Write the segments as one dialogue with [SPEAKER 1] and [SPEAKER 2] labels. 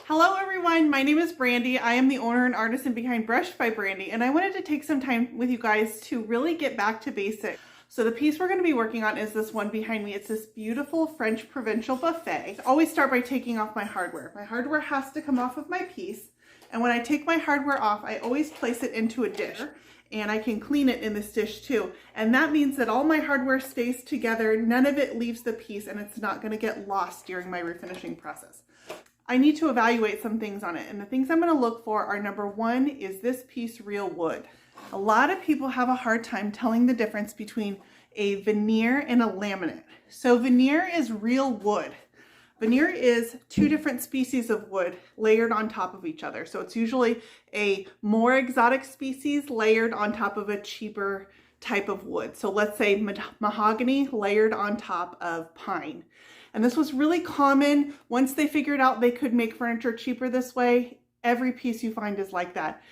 [SPEAKER 1] Hello everyone, my name is Brandy. I am the owner and artisan behind Brushed by Brandy, and I wanted to take some time with you guys to really get back to basics. So the piece we're going to be working on is this one behind me. It's this beautiful French provincial buffet. I always start by taking off my hardware. My hardware has to come off of my piece, and when I take my hardware off, I always place it into a dish, and I can clean it in this dish too. And that means that all my hardware stays together, none of it leaves the piece, and it's not going to get lost during my refinishing process. I need to evaluate some things on it, and the things I'm going to look for are, number one, is this piece real wood? A lot of people have a hard time telling the difference between a veneer and a laminate. So veneer is real wood. Veneer is two different species of wood layered on top of each other. So it's usually a more exotic species layered on top of a cheaper type of wood. So let's say mahogany layered on top of pine. And this was really common. Once they figured out they could make furniture cheaper this way, every piece you find is like that.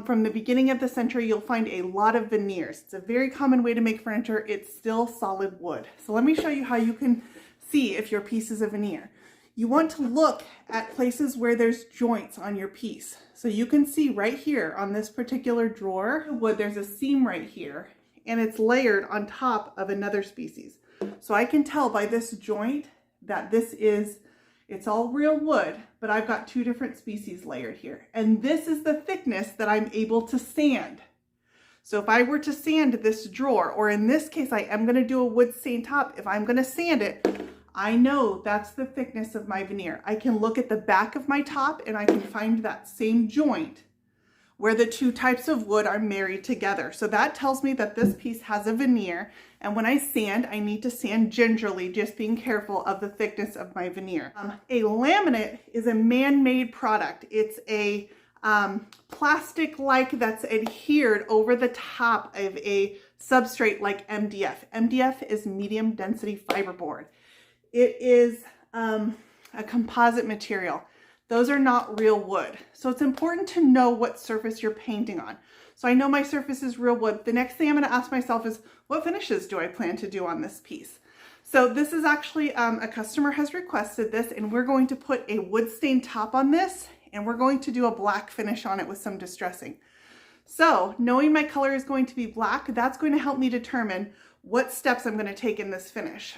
[SPEAKER 1] From the beginning of the century, you'll find a lot of veneers. It's a very common way to make furniture. It's still solid wood. So let me show you how you can see if your piece is a veneer. You want to look at places where there's joints on your piece. So you can see right here on this particular drawer wood, there's a seam right here, and it's layered on top of another species. So I can tell by this joint that it's all real wood, but I've got two different species layered here. And this is the thickness that I'm able to sand. So if I were to sand this drawer, or in this case, I am gonna do a wood stain top, if I'm gonna sand it, I know that's the thickness of my veneer. I can look at the back of my top and I can find that same joint where the two types of wood are married together. So that tells me that this piece has a veneer, and when I sand, I need to sand gingerly, just being careful of the thickness of my veneer. A laminate is a man-made product. It's a plastic-like that's adhered over the top of a substrate like MDF. MDF is medium density fiberboard. It is a composite material. Those are not real wood. So it's important to know what surface you're painting on. So I know my surface is real wood. The next thing I'm gonna ask myself is, what finishes do I plan to do on this piece? So this is actually, a customer has requested this, and we're going to put a wood stain top on this, and we're going to do a black finish on it with some distressing. So knowing my color is going to be black, that's going to help me determine what steps I'm gonna take in this finish.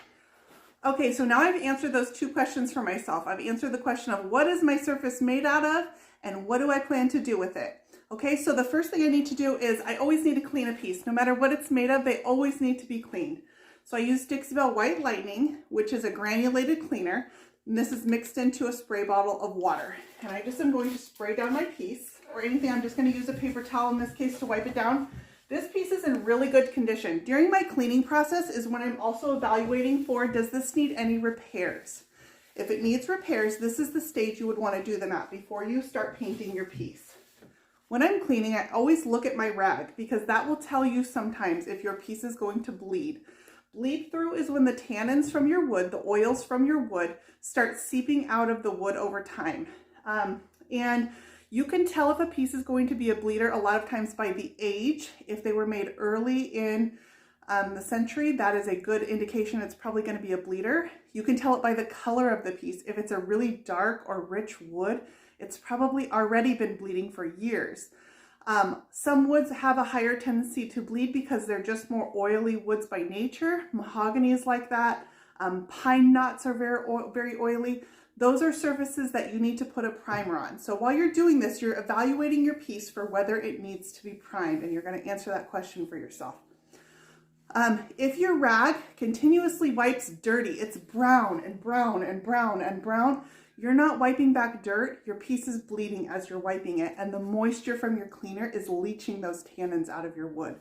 [SPEAKER 1] Okay, so now I've answered those two questions for myself. I've answered the question of what is my surface made out of and what do I plan to do with it? Okay, so the first thing I need to do is I always need to clean a piece. No matter what it's made of, they always need to be cleaned. So I use Dixie Belle White Lightning, which is a granulated cleaner. And this is mixed into a spray bottle of water. And I just am going to spray down my piece, or anything. I'm just going to use a paper towel in this case to wipe it down. This piece is in really good condition. During my cleaning process is when I'm also evaluating for, does this need any repairs? If it needs repairs, this is the stage you would want to do them at before you start painting your piece. When I'm cleaning, I always look at my rag because that will tell you sometimes if your piece is going to bleed. Bleed through is when the tannins from your wood, the oils from your wood, start seeping out of the wood over time. And you can tell if a piece is going to be a bleeder a lot of times by the age. If they were made early in the century, that is a good indication it's probably going to be a bleeder. You can tell it by the color of the piece. If it's a really dark or rich wood, it's probably already been bleeding for years. Some woods have a higher tendency to bleed because they're just more oily woods by nature. Mahogany is like that. Pine knots are very oily. Those are surfaces that you need to put a primer on. So while you're doing this, you're evaluating your piece for whether it needs to be primed, and you're going to answer that question for yourself. If your rag continuously wipes dirty, it's brown and brown and brown and brown, you're not wiping back dirt, your piece is bleeding as you're wiping it, and the moisture from your cleaner is leaching those tannins out of your wood.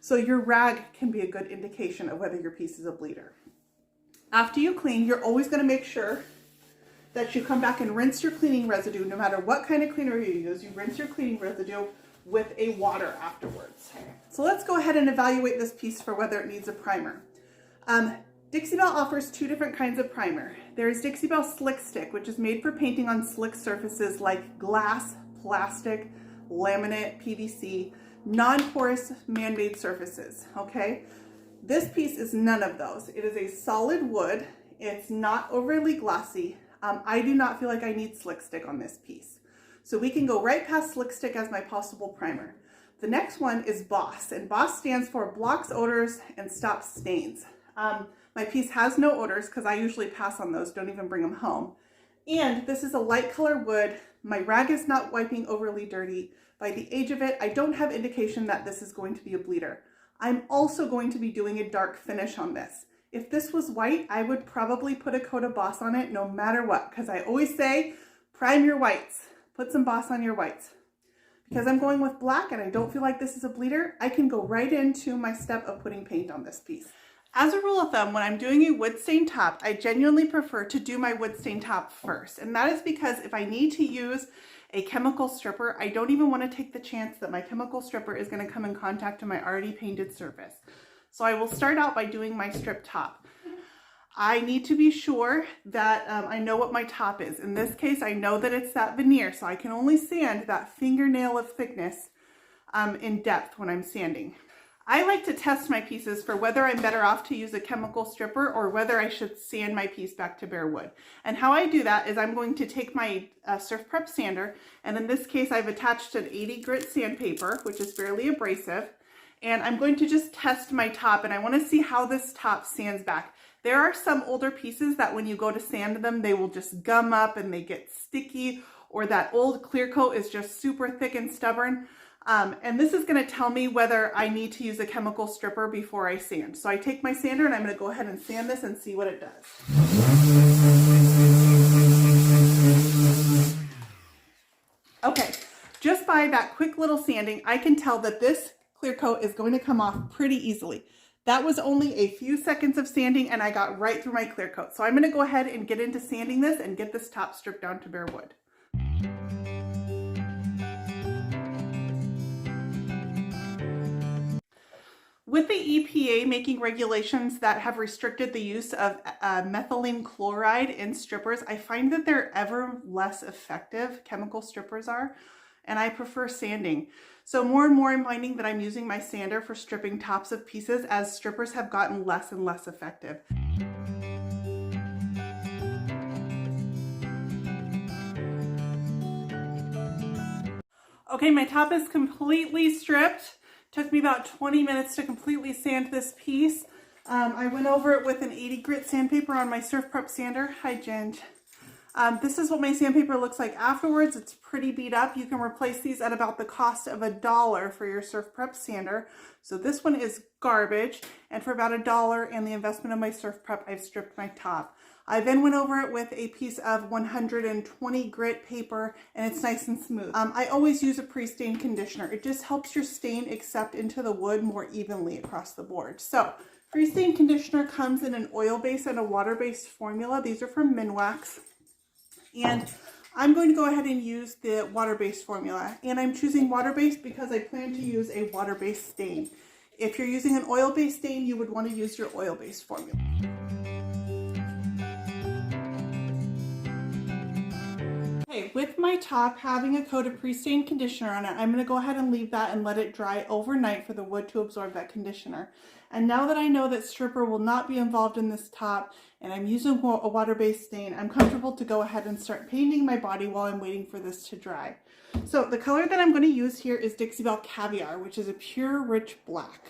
[SPEAKER 1] So your rag can be a good indication of whether your piece is a bleeder. After you clean, you're always going to make sure that you come back and rinse your cleaning residue. No matter what kind of cleaner you use, you rinse your cleaning residue with a water afterwards. So let's go ahead and evaluate this piece for whether it needs a primer. Dixie Belle offers two different kinds of primer. There's Dixie Belle Slick Stick, which is made for painting on slick surfaces like glass, plastic, laminate, PVC, non-porous man-made surfaces, okay? This piece is none of those. It is a solid wood. It's not overly glossy. I do not feel like I need slick stick on this piece. So we can go right past slick stick as my possible primer. The next one is B.O.S.S, and B.O.S.S stands for blocks odors and stops stains. My piece has no odors because I usually pass on those, don't even bring them home. And this is a light color wood. My rag is not wiping overly dirty. By the age of it, I don't have indication that this is going to be a bleeder. I'm also going to be doing a dark finish on this. If this was white, I would probably put a coat of B.O.S.S on it no matter what, because I always say, prime your whites. Put some B.O.S.S on your whites. Because I'm going with black and I don't feel like this is a bleeder, I can go right into my step of putting paint on this piece. As a rule of thumb, when I'm doing a wood stain top, I genuinely prefer to do my wood stain top first. And that is because if I need to use a chemical stripper, I don't even want to take the chance that my chemical stripper is going to come in contact with my already painted surface. So I will start out by doing my strip top. I need to be sure that I know what my top is. In this case, I know that it's that veneer, so I can only sand that fingernail of thickness in depth when I'm sanding. I like to test my pieces for whether I'm better off to use a chemical stripper or whether I should sand my piece back to bare wood. And how I do that is I'm going to take my Surf Prep sander, and in this case I've attached an 80 grit sandpaper, which is fairly abrasive, and I'm going to just test my top, and I want to see how this top sands back. There are some older pieces that when you go to sand them, they will just gum up and they get sticky, or that old clear coat is just super thick and stubborn. And this is going to tell me whether I need to use a chemical stripper before I sand. So I take my sander and I'm going to go ahead and sand this and see what it does. Okay, just by that quick little sanding, I can tell that this clear coat is going to come off pretty easily. That was only a few seconds of sanding and I got right through my clear coat. So I'm going to go ahead and get into sanding this and get this top stripped down to bare wood. With the EPA making regulations that have restricted the use of methylene chloride in strippers, I find that they're ever less effective, chemical strippers are, and I prefer sanding. So more and more I'm finding that I'm using my sander for stripping tops of pieces as strippers have gotten less and less effective. Okay, my top is completely stripped. Took me about 20 minutes to completely sand this piece. I went over it with an 80 grit sandpaper on my Surf Prep sander. Hi, Jen. This is what my sandpaper looks like afterwards. It's pretty beat up. You can replace these at about the cost of $1 for your Surf Prep sander. So this one is garbage, and for about $1 and the investment of my Surf Prep, I've stripped my top. I then went over it with a piece of 120 grit paper, and it's nice and smooth. I always use a pre-stain conditioner. It just helps your stain accept into the wood more evenly across the board. So pre-stain conditioner comes in an oil-based and a water-based formula. These are from Minwax. And I'm going to go ahead and use the water-based formula. And I'm choosing water-based because I plan to use a water-based stain. If you're using an oil-based stain, you would want to use your oil-based formula. Okay, with my top having a coat of pre-stain conditioner on it, I'm going to go ahead and leave that and let it dry overnight for the wood to absorb that conditioner. And now that I know that stripper will not be involved in this top and I'm using a water-based stain, I'm comfortable to go ahead and start painting my body while I'm waiting for this to dry. So the color that I'm going to use here is Dixie Belle Caviar, which is a pure rich black.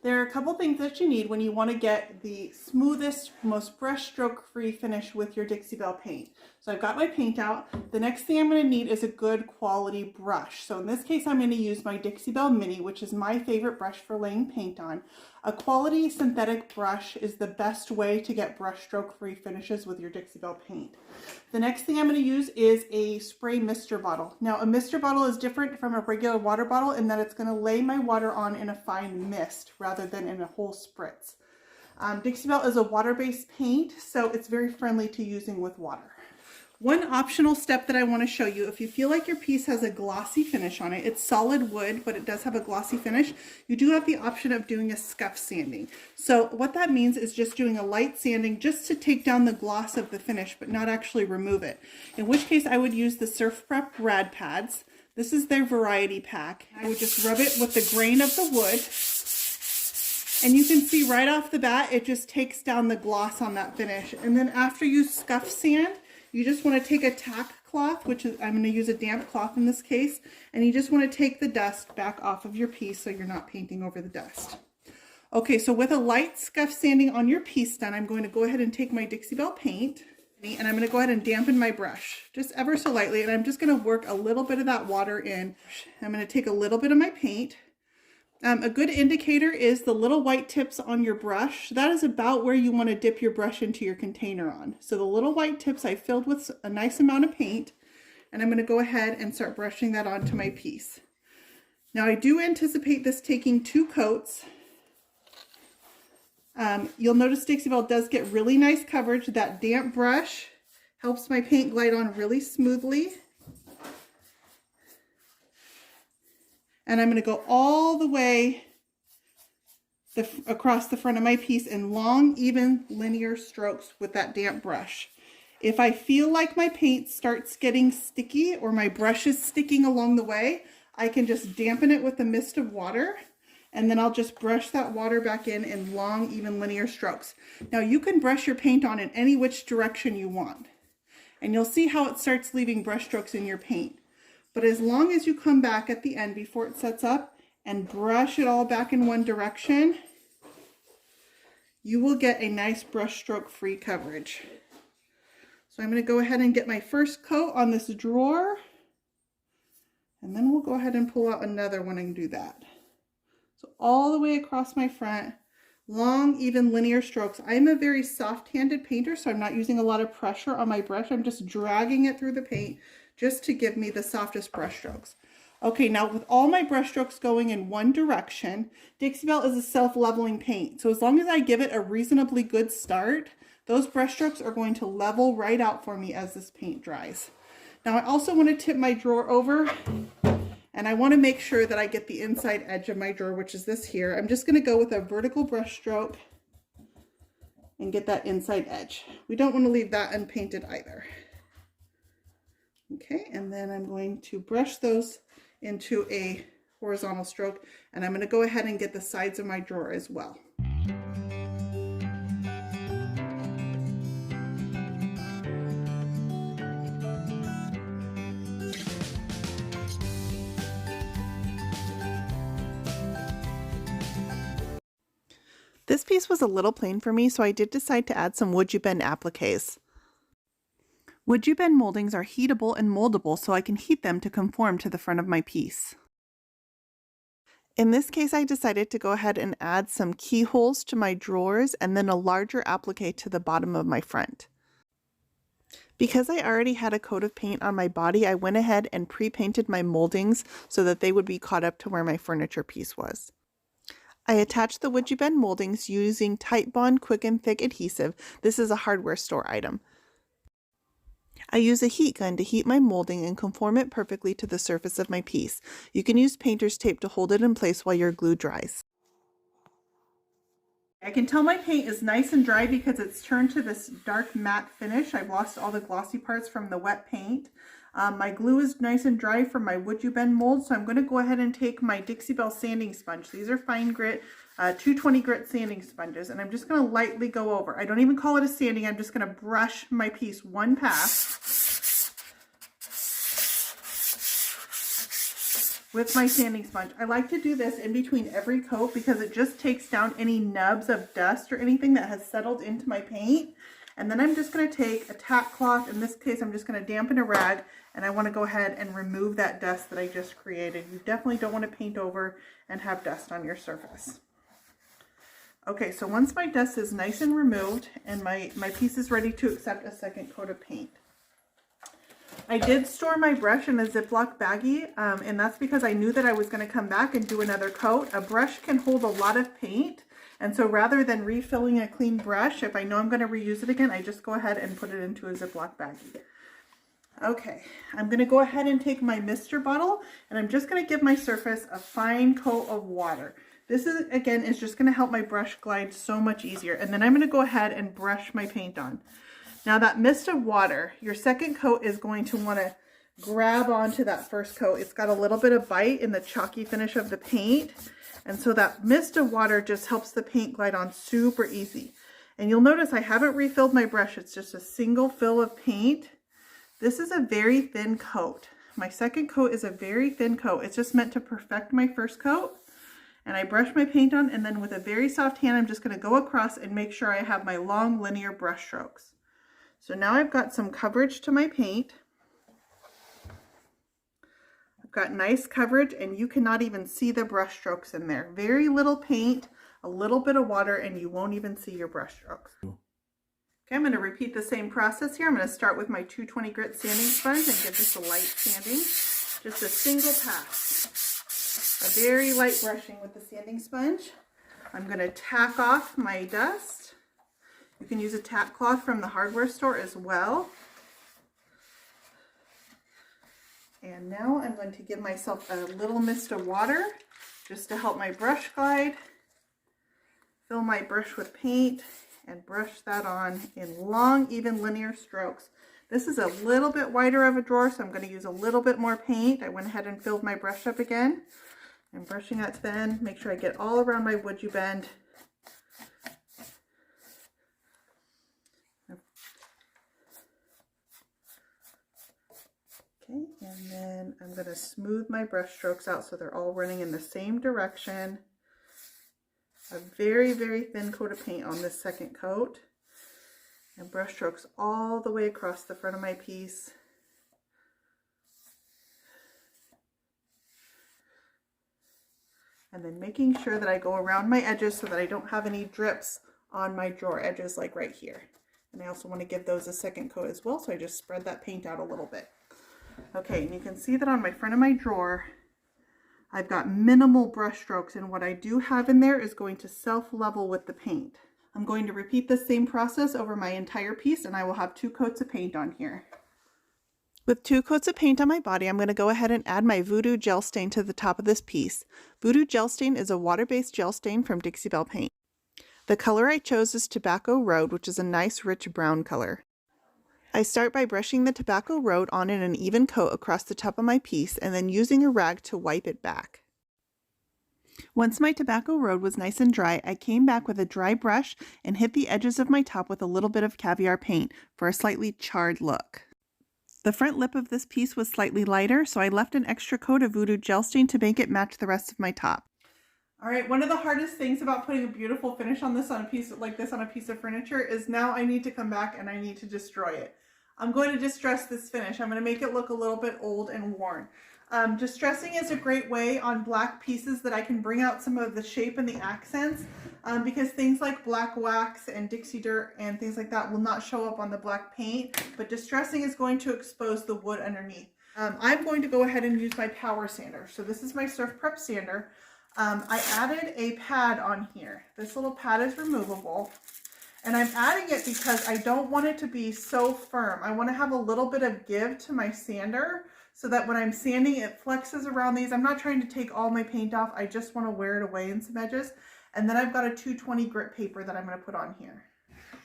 [SPEAKER 1] There are a couple things that you need when you want to get the smoothest, most brush stroke free finish with your Dixie Belle paint. So I've got my paint out. The next thing I'm going to need is a good quality brush. So in this case, I'm going to use my Dixie Belle Mini, which is my favorite brush for laying paint on. A quality synthetic brush is the best way to get brush stroke free finishes with your Dixie Belle paint. The next thing I'm going to use is a spray mister bottle. Now a mister bottle is different from a regular water bottle in that it's going to lay my water on in a fine mist rather than in a whole spritz. Dixie Belle is a water-based paint, so it's very friendly to using with water. One optional step that I want to show you, if you feel like your piece has a glossy finish on it, it's solid wood, but it does have a glossy finish, you do have the option of doing a scuff sanding. So what that means is just doing a light sanding just to take down the gloss of the finish, but not actually remove it. In which case I would use the Surf Prep rad pads. This is their variety pack. I would just rub it with the grain of the wood. And you can see right off the bat, it just takes down the gloss on that finish. And then after you scuff sand, you just want to take a tack cloth, which is, I'm going to use a damp cloth in this case, and you just want to take the dust back off of your piece so you're not painting over the dust. Okay, so with a light scuff sanding on your piece done, I'm going to go ahead and take my Dixie Belle paint, and I'm going to go ahead and dampen my brush just ever so lightly, and I'm just going to work a little bit of that water in. I'm going to take a little bit of my paint. A good indicator is the little white tips on your brush. That is about where you want to dip your brush into your container on. So the little white tips I filled with a nice amount of paint, and I'm going to go ahead and start brushing that onto my piece. Now I do anticipate this taking 2 coats. You'll notice Dixie Belle does get really nice coverage. That damp brush helps my paint glide on really smoothly. And I'm going to go all the way across the front of my piece in long, even, linear strokes with that damp brush. If I feel like my paint starts getting sticky or my brush is sticking along the way, I can just dampen it with a mist of water, and then I'll just brush that water back in long, even, linear strokes. Now you can brush your paint on in any which direction you want, and you'll see how it starts leaving brush strokes in your paint. But as long as you come back at the end before it sets up and brush it all back in one direction, you will get a nice brush stroke free coverage. So I'm going to go ahead and get my first coat on this drawer, and then we'll go ahead and pull out another one and do that. So all the way across my front, long, even, linear strokes. I'm a very soft-handed painter, so I'm not using a lot of pressure on my brush. I'm just dragging it through the paint just to give me the softest brush strokes. Okay, now with all my brush strokes going in one direction, Dixie Belle is a self-leveling paint. So as long as I give it a reasonably good start, those brush strokes are going to level right out for me as this paint dries. Now I also want to tip my drawer over, and I want to make sure that I get the inside edge of my drawer, which is this here. I'm just going to go with a vertical brush stroke and get that inside edge. We don't want to leave that unpainted either. Okay, and then I'm going to brush those into a horizontal stroke, and I'm going to go ahead and get the sides of my drawer as well. This piece was a little plain for me, so I did decide to add some Would You Bend appliques. Would You Bend moldings are heatable and moldable, so I can heat them to conform to the front of my piece. In this case, I decided to go ahead and add some keyholes to my drawers and then a larger applique to the bottom of my front. Because I already had a coat of paint on my body, I went ahead and pre-painted my moldings so that they would be caught up to where my furniture piece was. I attached the Would You Bend moldings using Tight Bond Quick and Thick adhesive. This is a hardware store item. I use a heat gun to heat my molding and conform it perfectly to the surface of my piece. You can use painter's tape to hold it in place while your glue dries. I can tell my paint is nice and dry because it's turned to this dark matte finish. I've lost all the glossy parts from the wet paint. My glue is nice and dry for my Would You Bend mold, so I'm going to go ahead and take my Dixie Belle sanding sponge. These are fine grit, 220 grit sanding sponges, and I'm just going to lightly go over. I don't even call it a sanding, I'm just going to brush my piece one pass with my sanding sponge. I like to do this in between every coat because it just takes down any nubs of dust or anything that has settled into my paint. And then I'm just going to take a tack cloth. In this case, I'm just going to dampen a rag, and I want to go ahead and remove that dust that I just created. You definitely don't want to paint over and have dust on your surface. Okay, so once my dust is nice and removed and my piece is ready to accept a second coat of paint, I did store my brush in a Ziploc baggie, and that's because I knew that I was going to come back and do another coat. A brush can hold a lot of paint, and so rather than refilling a clean brush, if I know I'm going to reuse it again, I just go ahead and put it into a Ziploc baggie. Okay, I'm going to go ahead and take my mister bottle, and I'm just going to give my surface a fine coat of water. This is, again, is just going to help my brush glide so much easier. And then I'm going to go ahead and brush my paint on. Now that mist of water, your second coat is going to want to grab onto that first coat. It's got a little bit of bite in the chalky finish of the paint. And so that mist of water just helps the paint glide on super easy. And you'll notice I haven't refilled my brush. It's just a single fill of paint. This is a very thin coat. My second coat is a very thin coat. It's just meant to perfect my first coat. And I brush my paint on, and then with a very soft hand, I'm just going to go across and make sure I have my long linear brush strokes. So now I've got some coverage to my paint. I've got nice coverage, and you cannot even see the brush strokes in there. Very little paint, a little bit of water, and you won't even see your brush strokes. Okay, I'm going to repeat the same process here. I'm going to start with my 220 grit sanding sponge and give this a light sanding. Just a single pass. A very light brushing with the sanding sponge. I'm going to tack off my dust. You can use a tack cloth from the hardware store as well. And now I'm going to give myself a little mist of water just to help my brush glide. Fill my brush with paint and brush that on in long, even linear strokes. This is a little bit wider of a drawer, so I'm going to use a little bit more paint. I went ahead and filled my brush up again. I'm brushing that to the end. Make sure I get all around my wood you bend. Okay, and then I'm going to smooth my brush strokes out so they're all running in the same direction. A very, very thin coat of paint on this second coat. And brush strokes all the way across the front of my piece. And then making sure that I go around my edges so that I don't have any drips on my drawer edges like right here. And I also want to give those a second coat as well, so I just spread that paint out a little bit. Okay, and you can see that on my front of my drawer, I've got minimal brush strokes, and what I do have in there is going to self-level with the paint. I'm going to repeat the same process over my entire piece, and I will have 2 coats of paint on here. With 2 coats of paint on my body, I'm going to go ahead and add my Voodoo gel stain to the top of this piece. Voodoo gel stain is a water-based gel stain from Dixie Belle Paint. The color I chose is Tobacco Road, which is a nice rich brown color. I start by brushing the Tobacco Road on in an even coat across the top of my piece and then using a rag to wipe it back. Once my Tobacco Road was nice and dry, I came back with a dry brush and hit the edges of my top with a little bit of caviar paint for a slightly charred look. The front lip of this piece was slightly lighter, so I left an extra coat of Voodoo gel stain to make it match the rest of my top. All right, one of the hardest things about putting a beautiful finish on this on a piece like this on a piece of furniture is now I need to come back and I need to destroy it. I'm going to distress this finish. I'm going to make it look a little bit old and worn. Distressing is a great way on black pieces that I can bring out some of the shape and the accents because things like black wax and Dixie dirt and things like that will not show up on the black paint, but distressing is going to expose the wood underneath. I'm going to go ahead and use my power sander. So this is my Surf Prep sander. I added a pad on here. This little pad is removable. And I'm adding it because I don't want it to be so firm. I want to have a little bit of give to my sander so that when I'm sanding, it flexes around these. I'm not trying to take all my paint off. I just want to wear it away in some edges. And then I've got a 220 grit paper that I'm going to put on here.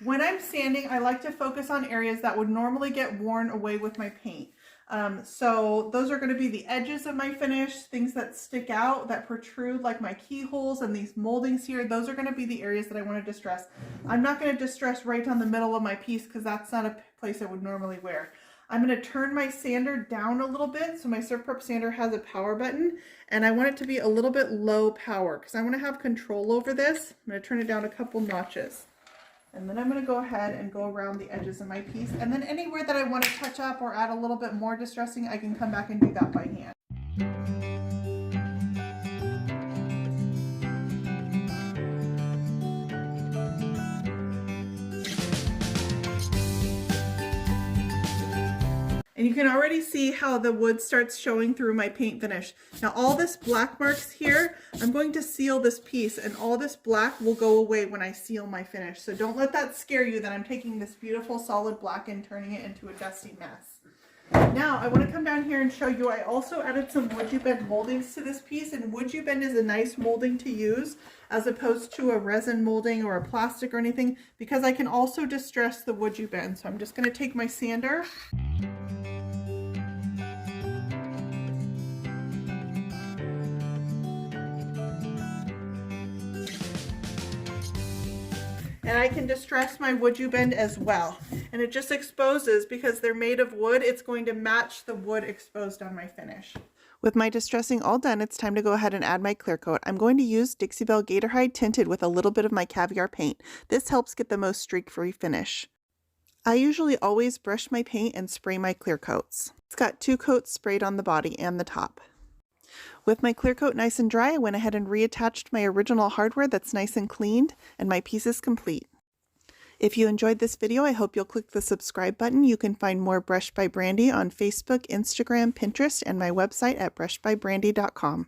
[SPEAKER 1] When I'm sanding, I like to focus on areas that would normally get worn away with my paint. So those are going to be the edges of my finish, things that stick out, that protrude, like my keyholes and these moldings here. Those are going to be the areas that I want to distress. I'm not going to distress right down the middle of my piece because that's not a place I would normally wear. I'm going to turn my sander down a little bit. So my Surf Prep sander has a power button and I want it to be a little bit low power because I want to have control over this. I'm going to turn it down a couple notches. And then I'm going to go ahead and go around the edges of my piece. And then anywhere that I want to touch up or add a little bit more distressing, I can come back and do that by hand. And you can already see how the wood starts showing through my paint finish. Now all this black marks here, I'm going to seal this piece and all this black will go away when I seal my finish. So don't let that scare you that I'm taking this beautiful solid black and turning it into a dusty mess. Now I want to come down here and show you I also added some Wood You Bend moldings to this piece, and Wood You Bend is a nice molding to use as opposed to a resin molding or a plastic or anything because I can also distress the Wood You Bend. So I'm just going to take my sander And I can distress my wood you bend as well. And it just exposes, because they're made of wood, it's going to match the wood exposed on my finish. With my distressing all done, it's time to go ahead and add my clear coat. I'm going to use Dixie Belle Gator Hide tinted with a little bit of my caviar paint. This helps get the most streak-free finish. I usually always brush my paint and spray my clear coats. It's got 2 coats sprayed on the body and the top. With my clear coat nice and dry, I went ahead and reattached my original hardware that's nice and cleaned, and my piece is complete. If you enjoyed this video, I hope you'll click the subscribe button. You can find more Brushed by Brandy on Facebook, Instagram, Pinterest, and my website at brushedbybrandy.com.